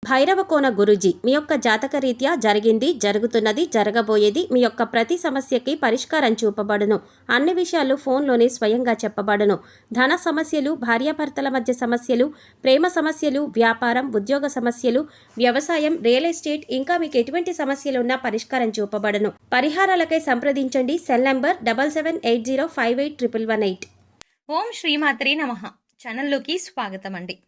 భైరవకోన గురూజీ మీ యొక్క జాతక రీత్యా జరిగింది, జరుగుతున్నది, జరగబోయేది మీ యొక్క ప్రతి సమస్యకి పరిష్కారం చూపబడును. అన్ని విషయాలు ఫోన్లోనే స్వయంగా చెప్పబడును. ధన సమస్యలు, భార్యాభర్తల మధ్య సమస్యలు, ప్రేమ సమస్యలు, వ్యాపారం, ఉద్యోగ సమస్యలు, వ్యవసాయం, రియల్ ఎస్టేట్, ఇంకా మీకు ఎటువంటి సమస్యలు ఉన్నా పరిష్కారం చూపబడును. పరిహారాలకై సంప్రదించండి. Cell number 7780581118. ఓం శ్రీమాత్రే నమః. ఛానల్లోకి స్వాగతం అండి.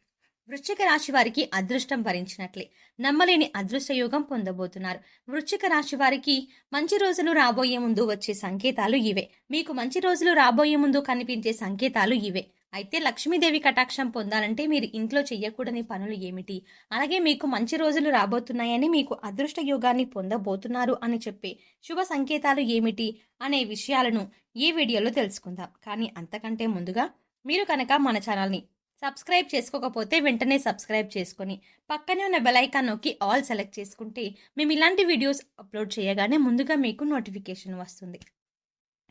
వృశ్చిక రాశి వారికి అదృష్టం భరించినట్లే నమ్మలేని అదృష్ట యోగం పొందబోతున్నారు. వృశ్చిక రాశి వారికి మంచి రోజులు రాబోయే ముందు వచ్చే సంకేతాలు ఇవే. మీకు మంచి రోజులు రాబోయే ముందు కనిపించే సంకేతాలు ఇవే. అయితే లక్ష్మీదేవి కటాక్షం పొందాలంటే మీరు ఇంట్లో చెయ్యకూడని పనులు ఏమిటి, అలాగే మీకు మంచి రోజులు రాబోతున్నాయని, మీకు అదృష్ట యోగాన్ని పొందబోతున్నారు అని చెప్పే శుభ సంకేతాలు ఏమిటి అనే విషయాలను ఈ వీడియోలో తెలుసుకుందాం. కానీ అంతకంటే ముందుగా మీరు కనుక మన ఛానల్ని సబ్స్క్రైబ్ చేసుకోకపోతే వెంటనే సబ్స్క్రైబ్ చేసుకొని పక్కనే ఉన్న బెల్ ఐకాన్ నొక్కి ఆల్ సెలెక్ట్ చేసుకుంటే మేము ఇలాంటి వీడియోస్ అప్లోడ్ చేయగానే ముందుగా మీకు నోటిఫికేషన్ వస్తుంది.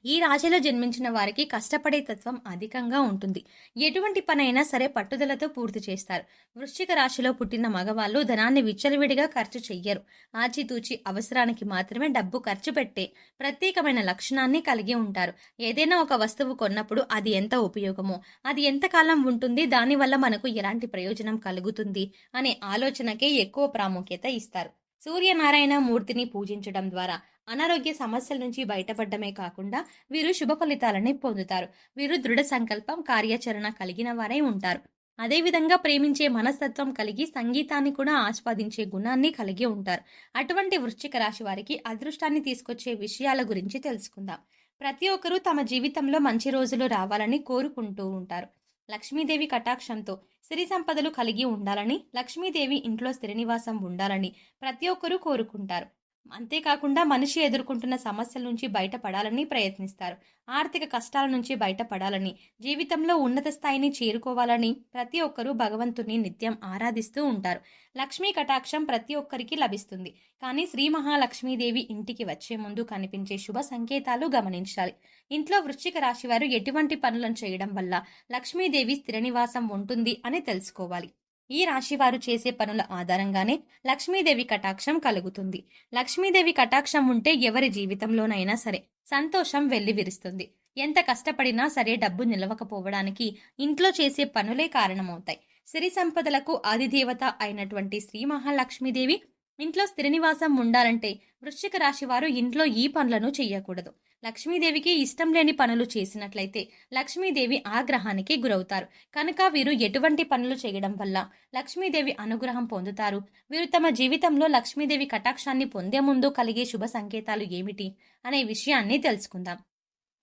ఈ రాశిలో జన్మించిన వారికి కష్టపడే తత్వం అధికంగా ఉంటుంది. ఎటువంటి పనైనా సరే పట్టుదలతో పూర్తి చేస్తారు. వృశ్చిక రాశిలో పుట్టిన మగవాళ్ళు ధనాన్ని విచ్చలవిడిగా ఖర్చు చెయ్యరు. ఆచితూచి అవసరానికి మాత్రమే డబ్బు ఖర్చు పెట్టే ప్రత్యేకమైన లక్షణాన్ని కలిగి ఉంటారు. ఏదైనా ఒక వస్తువు కొన్నప్పుడు అది ఎంత ఉపయోగమో, అది ఎంతకాలం ఉంటుంది, దానివల్ల మనకు ఎలాంటి ప్రయోజనం కలుగుతుంది అనే ఆలోచనకే ఎక్కువ ప్రాముఖ్యత ఇస్తారు. సూర్యనారాయణ మూర్తిని పూజించడం ద్వారా అనారోగ్య సమస్యల నుంచి బయటపడమే కాకుండా వీరు శుభ ఫలితాలని పొందుతారు. వీరు దృఢ సంకల్పం, కార్యాచరణ కలిగిన వారై ఉంటారు. అదేవిధంగా ప్రేమించే మనస్తత్వం కలిగి సంగీతాన్ని కూడా ఆస్వాదించే గుణాన్ని కలిగి ఉంటారు. అటువంటి వృశ్చిక రాశి వారికి అదృష్టాన్ని తీసుకొచ్చే విషయాల గురించి తెలుసుకుందాం. ప్రతి ఒక్కరూ తమ జీవితంలో మంచి రోజులు రావాలని కోరుకుంటూ ఉంటారు. లక్ష్మీదేవి కటాక్షంతో సిరి సంపదలు కలిగి ఉండాలని, లక్ష్మీదేవి ఇంట్లో స్థిర నివాసం ఉండాలని ప్రతి ఒక్కరూ కోరుకుంటారు. అంతేకాకుండా మనిషి ఎదుర్కొంటున్న సమస్యల నుంచి బయటపడాలని ప్రయత్నిస్తారు. ఆర్థిక కష్టాల నుంచి బయటపడాలని, జీవితంలో ఉన్నత స్థాయిని చేరుకోవాలని ప్రతి ఒక్కరూ భగవంతుని నిత్యం ఆరాధిస్తూ ఉంటారు. లక్ష్మీ కటాక్షం ప్రతి ఒక్కరికి లభిస్తుంది. కానీ శ్రీ మహాలక్ష్మీదేవి ఇంటికి వచ్చే ముందు కనిపించే శుభ సంకేతాలు గమనించాలి. ఇంట్లో వృశ్చిక రాశి వారు ఎటువంటి పనులను చేయడం వల్ల లక్ష్మీదేవి స్థిర నివాసం ఉంటుంది అని తెలుసుకోవాలి. ఈ రాశి వారు చేసే పనుల ఆధారంగానే లక్ష్మీదేవి కటాక్షం కలుగుతుంది. లక్ష్మీదేవి కటాక్షం ఉంటే ఎవరి జీవితంలోనైనా సరే సంతోషం వెల్లివిరుస్తుంది. ఎంత కష్టపడినా సరే డబ్బు నిలవకపోవడానికి ఇంట్లో చేసే పనులే కారణమవుతాయి. సిరి సంపదలకు ఆదిదేవత అయినటువంటి శ్రీ మహాలక్ష్మీదేవి ఇంట్లో స్థిర నివాసం ఉండాలంటే వృశ్చిక రాశి వారు ఇంట్లో ఈ పనులను చెయ్యకూడదు. లక్ష్మీదేవికి ఇష్టం లేని పనులు చేసినట్లయితే లక్ష్మీదేవి ఆగ్రహానికి గురవుతారు. కనుక వీరు ఎటువంటి పనులు చేయడం వల్ల లక్ష్మీదేవి అనుగ్రహం పొందుతారు, వీరు తమ జీవితంలో లక్ష్మీదేవి కటాక్షాన్ని పొందే ముందు కలిగే శుభ సంకేతాలు ఏమిటి అనే విషయాన్ని తెలుసుకుందాం.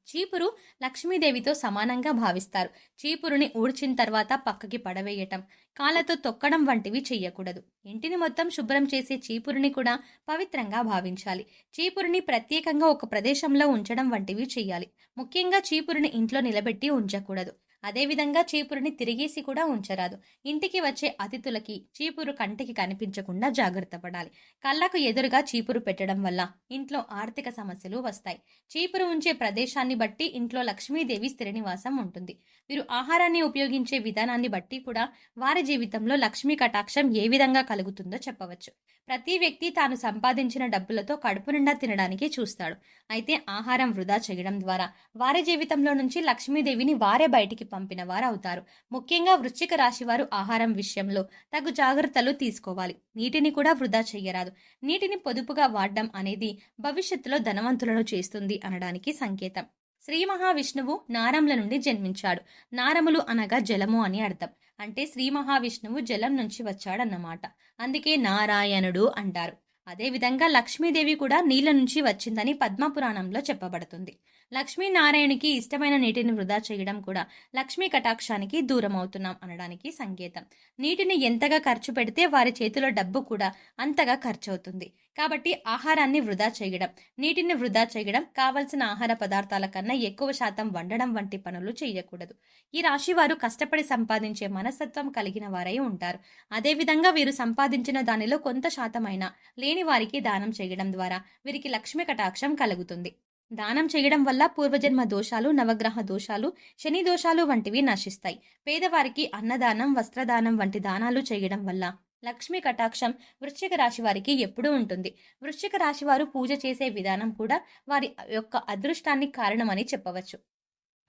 చీపురు లక్ష్మీదేవితో సమానంగా భావిస్తారు. చీపురుని ఊడ్చిన తర్వాత పక్కకి పడవేయటం, కాళ్ళతో తొక్కడం వంటివి చెయ్యకూడదు. ఇంటిని మొత్తం శుభ్రం చేసే చీపురుని కూడా పవిత్రంగా భావించాలి. చీపురుని ప్రత్యేకంగా ఒక ప్రదేశంలో ఉంచడం వంటివి చెయ్యాలి. ముఖ్యంగా చీపురుని ఇంట్లో నిలబెట్టి ఉంచకూడదు. అదేవిధంగా చీపురుని తిరిగేసి కూడా ఉంచరాదు. ఇంటికి వచ్చే అతిథులకి చీపురు కంటికి కనిపించకుండా జాగ్రత్త పడాలి. కళ్ళకు ఎదురుగా చీపురు పెట్టడం వల్ల ఇంట్లో ఆర్థిక సమస్యలు వస్తాయి. చీపురు ఉంచే ప్రదేశాన్ని బట్టి ఇంట్లో లక్ష్మీదేవి స్థిర నివాసం ఉంటుంది. వీరు ఆహారాన్ని ఉపయోగించే విధానాన్ని బట్టి కూడా వారి జీవితంలో లక్ష్మీ కటాక్షం ఏ విధంగా కలుగుతుందో చెప్పవచ్చు. ప్రతి వ్యక్తి తాను సంపాదించిన డబ్బులతో కడుపు నిండా తినడానికి చూస్తాడు. అయితే ఆహారం వృధా చేయడం ద్వారా వారి జీవితంలో నుంచి లక్ష్మీదేవిని వారే బయటికి పంపిన వారు అవుతారు. ముఖ్యంగా వృశ్చిక రాశి వారు ఆహారం విషయంలో తగు జాగ్రత్తలు తీసుకోవాలి. నీటిని కూడా వృధా చెయ్యరాదు. నీటిని పొదుపుగా వాడడం అనేది భవిష్యత్తులో ధనవంతులను చేస్తుంది అనడానికి సంకేతం. శ్రీ మహావిష్ణువు నారముల నుండి జన్మించాడు. నారములు అనగా జలము అని అర్థం. అంటే శ్రీ మహావిష్ణువు జలం నుంచి వచ్చాడన్నమాట. అందుకే నారాయణుడు అంటారు. అదేవిధంగా లక్ష్మీదేవి కూడా నీళ్ల నుంచి వచ్చిందని పద్మపురాణంలో చెప్పబడుతుంది. లక్ష్మీనారాయణకి ఇష్టమైన నీటిని వృధా చేయడం కూడా లక్ష్మీ కటాక్షానికి దూరం అవుతున్నాం అనడానికి సంకేతం. నీటిని ఎంతగా ఖర్చు పెడితే వారి చేతిలో డబ్బు కూడా అంతగా ఖర్చు అవుతుంది. కాబట్టి ఆహారాన్ని వృధా చేయడం, నీటిని వృధా చేయడం, కావలసిన ఆహార పదార్థాల కన్నా ఎక్కువ శాతం వండడం వంటి పనులు చేయకూడదు. ఈ రాశి వారు కష్టపడి సంపాదించే మనస్తత్వం కలిగిన వారై ఉంటారు. అదేవిధంగా వీరు సంపాదించిన దానిలో కొంత శాతమైనా లేని వారికి దానం చేయడం ద్వారా వీరికి లక్ష్మీ కటాక్షం కలుగుతుంది. దానం చేయడం వల్ల పూర్వజన్మ దోషాలు, నవగ్రహ దోషాలు, శని దోషాలు వంటివి నశిస్తాయి. పేదవారికి అన్నదానం, వస్త్రదానం వంటి దానాలు చేయడం వల్ల లక్ష్మీ కటాక్షం వృశ్చిక రాశి వారికి ఎప్పుడూ ఉంటుంది. వృశ్చిక రాశి వారు పూజ చేసే విధానం కూడా వారి యొక్క అదృష్టానికి కారణమని చెప్పవచ్చు.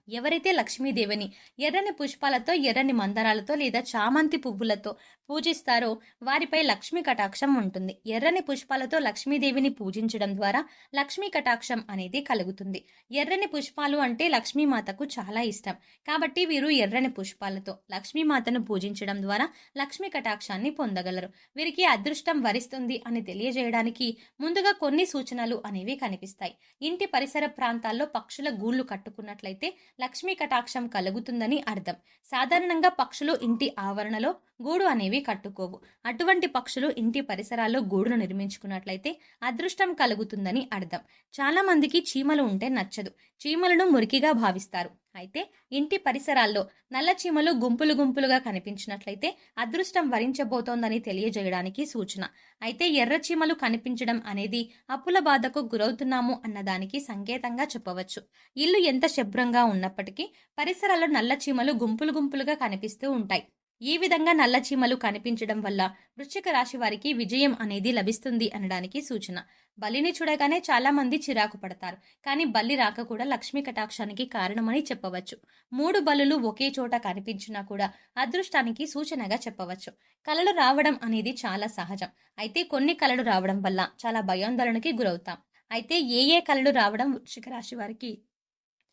ఎవరైతే లక్ష్మీదేవిని ఎర్రని పుష్పాలతో, ఎర్రని మందారాలతో లేదా చామంతి పువ్వులతో పూజిస్తారో వారిపై లక్ష్మీ కటాక్షం ఉంటుంది. ఎర్రని పుష్పాలతో లక్ష్మీదేవిని పూజించడం ద్వారా లక్ష్మీ కటాక్షం అనేది కలుగుతుంది. ఎర్రని పుష్పాలు అంటే లక్ష్మీమాతకు చాలా ఇష్టం. కాబట్టి వీరు ఎర్రని పుష్పాలతో లక్ష్మీమాతను పూజించడం ద్వారా లక్ష్మీ కటాక్షాన్ని పొందగలరు. వీరికి అదృష్టం వరిస్తుంది అని తెలియజేయడానికి ముందుగా కొన్ని సూచనలు అనేవి కనిపిస్తాయి. ఇంటి పరిసర ప్రాంతాల్లో పక్షుల గూళ్లు కట్టుకున్నట్లయితే లక్ష్మీ కటాక్షం కలుగుతుందని అర్థం. సాధారణంగా పక్షులు ఇంటి ఆవరణలో గూడు అనేవి కట్టుకోవు. అటువంటి పక్షులు ఇంటి పరిసరాల్లో గూడును నిర్మించుకున్నట్లయితే అదృష్టం కలుగుతుందని అర్థం. చాలా మందికి చీమలు ఉంటే నచ్చదు. చీమలను మురికిగా భావిస్తారు. అయితే ఇంటి పరిసరాల్లో నల్ల చీమలు గుంపులు గుంపులుగా కనిపించినట్లయితే అదృష్టం వరించబోతోందని తెలియజేయడానికి సూచన. అయితే ఎర్ర చీమలు కనిపించడం అనేది అప్పుల బాధకు గురవుతున్నాము అన్నదానికి సంకేతంగా చెప్పవచ్చు. ఇల్లు ఎంత శుభ్రంగా ఉన్నప్పటికీ పరిసరాల్లో నల్ల చీమలు గుంపులు గుంపులుగా కనిపిస్తూ ఉంటాయి. ఈ విధంగా నల్ల చీమలు కనిపించడం వల్ల వృశ్చిక రాశి వారికి విజయం అనేది లభిస్తుంది అనడానికి సూచన. బలిని చూడగానే చాలా మంది చిరాకు పడతారు. కానీ బల్లి రాక కూడా లక్ష్మీ కటాక్షానికి కారణమని చెప్పవచ్చు. 3 బలులు ఒకే చోట కనిపించినా కూడా అదృష్టానికి సూచనగా చెప్పవచ్చు. కలలు రావడం అనేది చాలా సహజం. అయితే కొన్ని కలలు రావడం వల్ల చాలా భయాందోళనకి గురవుతాం. అయితే ఏ కలలు రావడం వృశ్చిక రాశి వారికి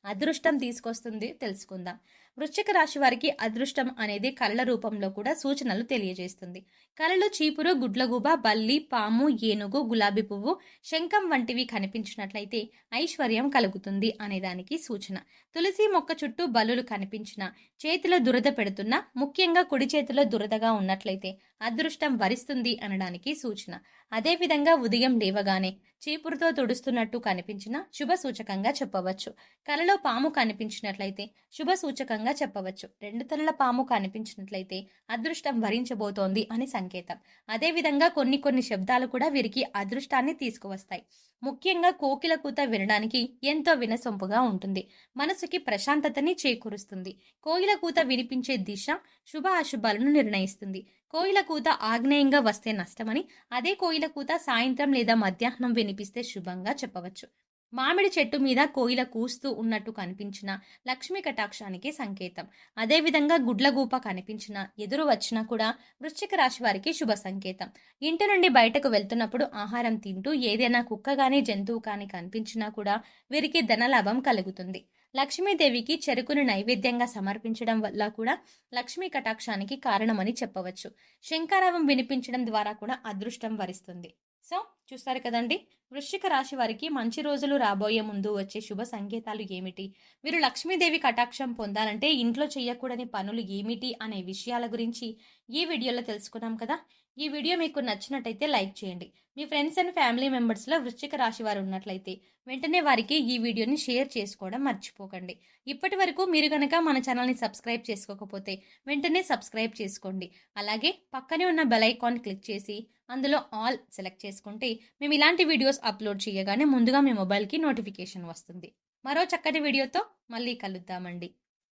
అదృష్టం తీసుకొస్తుంది తెలుసుకుందాం. వృశ్చిక రాశి వారికి అదృష్టం అనేది కళల రూపంలో కూడా సూచనలు తెలియజేస్తుంది. కళలు చీపురు, గుడ్లగూబ, బల్లి, పాము, ఏనుగు, గులాబీ పువ్వు, శంఖం వంటివి కనిపించినట్లయితే ఐశ్వర్యం కలుగుతుంది అనేదానికి సూచన. తులసి మొక్క చుట్టూ బల్లులు కనిపించినా, చేతిలో దురద పెడుతున్నా, ముఖ్యంగా కుడి చేతిలో దురదగా ఉన్నట్లయితే అదృష్టం వరిస్తుంది అనడానికి సూచన. అదేవిధంగా ఉదయం లేవగానే చీపురుతో తుడుస్తున్నట్టు కనిపించిన శుభ సూచకంగా చెప్పవచ్చు. కలలో పాము కనిపించినట్లయితే శుభ సూచకంగా చెప్పవచ్చు. 2 తలల పాము కనిపించినట్లయితే అదృష్టం వరించబోతోంది అని సంకేతం. అదేవిధంగా కొన్ని శబ్దాలు కూడా వీరికి అదృష్టాన్ని తీసుకువస్తాయి. ముఖ్యంగా కోకిల కూత వినడానికి ఎంతో వినసొంపుగా ఉంటుంది. మనసుకి ప్రశాంతతని చేకూరుస్తుంది. కోయిల కూత వినిపించే దిశ శుభ అశుభాలను నిర్ణయిస్తుంది. కోయిల కూత ఆగ్నేయంగా వస్తే నష్టమని, అదే కోయిల కూత సాయంత్రం లేదా మధ్యాహ్నం వినిపిస్తే శుభంగా చెప్పవచ్చు. మామిడి చెట్టు మీద కోయిల కూస్తూ ఉన్నట్టు కనిపించిన లక్ష్మీ కటాక్షానికి సంకేతం. అదేవిధంగా గుడ్లగూప కనిపించిన, ఎదురు వచ్చినా కూడా వృశ్చిక రాశి వారికి శుభ సంకేతం. ఇంటి నుండి బయటకు వెళ్తున్నప్పుడు ఆహారం తింటూ ఏదైనా కుక్క గాని జంతువు కానీ కనిపించినా కూడా వీరికి ధనలాభం కలుగుతుంది. లక్ష్మీదేవికి చెరుకును నైవేద్యంగా సమర్పించడం వల్ల కూడా లక్ష్మీ కటాక్షానికి కారణమని చెప్పవచ్చు. శంఖారావం వినిపించడం ద్వారా కూడా అదృష్టం వరిస్తుంది. సో చూస్తారు కదండి, వృశ్చిక రాశి వారికి మంచి రోజులు రాబోయే ముందు వచ్చే శుభ సంకేతాలు ఏమిటి, వీరు లక్ష్మీదేవి కటాక్షం పొందాలంటే ఇంట్లో చేయకూడని పనులు ఏమిటి అనే విషయాల గురించి ఈ వీడియోలో తెలుసుకున్నాం కదా. ఈ వీడియో మీకు నచ్చినట్టయితే లైక్ చేయండి. మీ ఫ్రెండ్స్ అండ్ ఫ్యామిలీ మెంబర్స్లో వృశ్చిక రాశి వారు ఉన్నట్లయితే వెంటనే వారికి ఈ వీడియోని షేర్ చేసుకోవడం మర్చిపోకండి. ఇప్పటి వరకు మీరు కనుక మన ఛానల్ని సబ్స్క్రైబ్ చేసుకోకపోతే వెంటనే సబ్స్క్రైబ్ చేసుకోండి. అలాగే పక్కనే ఉన్న బెల్ ఐకాన్ క్లిక్ చేసి అందులో ఆల్ సెలెక్ట్ చేసుకుంటే మేము ఇలాంటి వీడియోస్ అప్లోడ్ చేయగానే ముందుగా మీ మొబైల్కి నోటిఫికేషన్ వస్తుంది. మరో చక్కటి వీడియోతో మళ్ళీ కలుద్దామండి.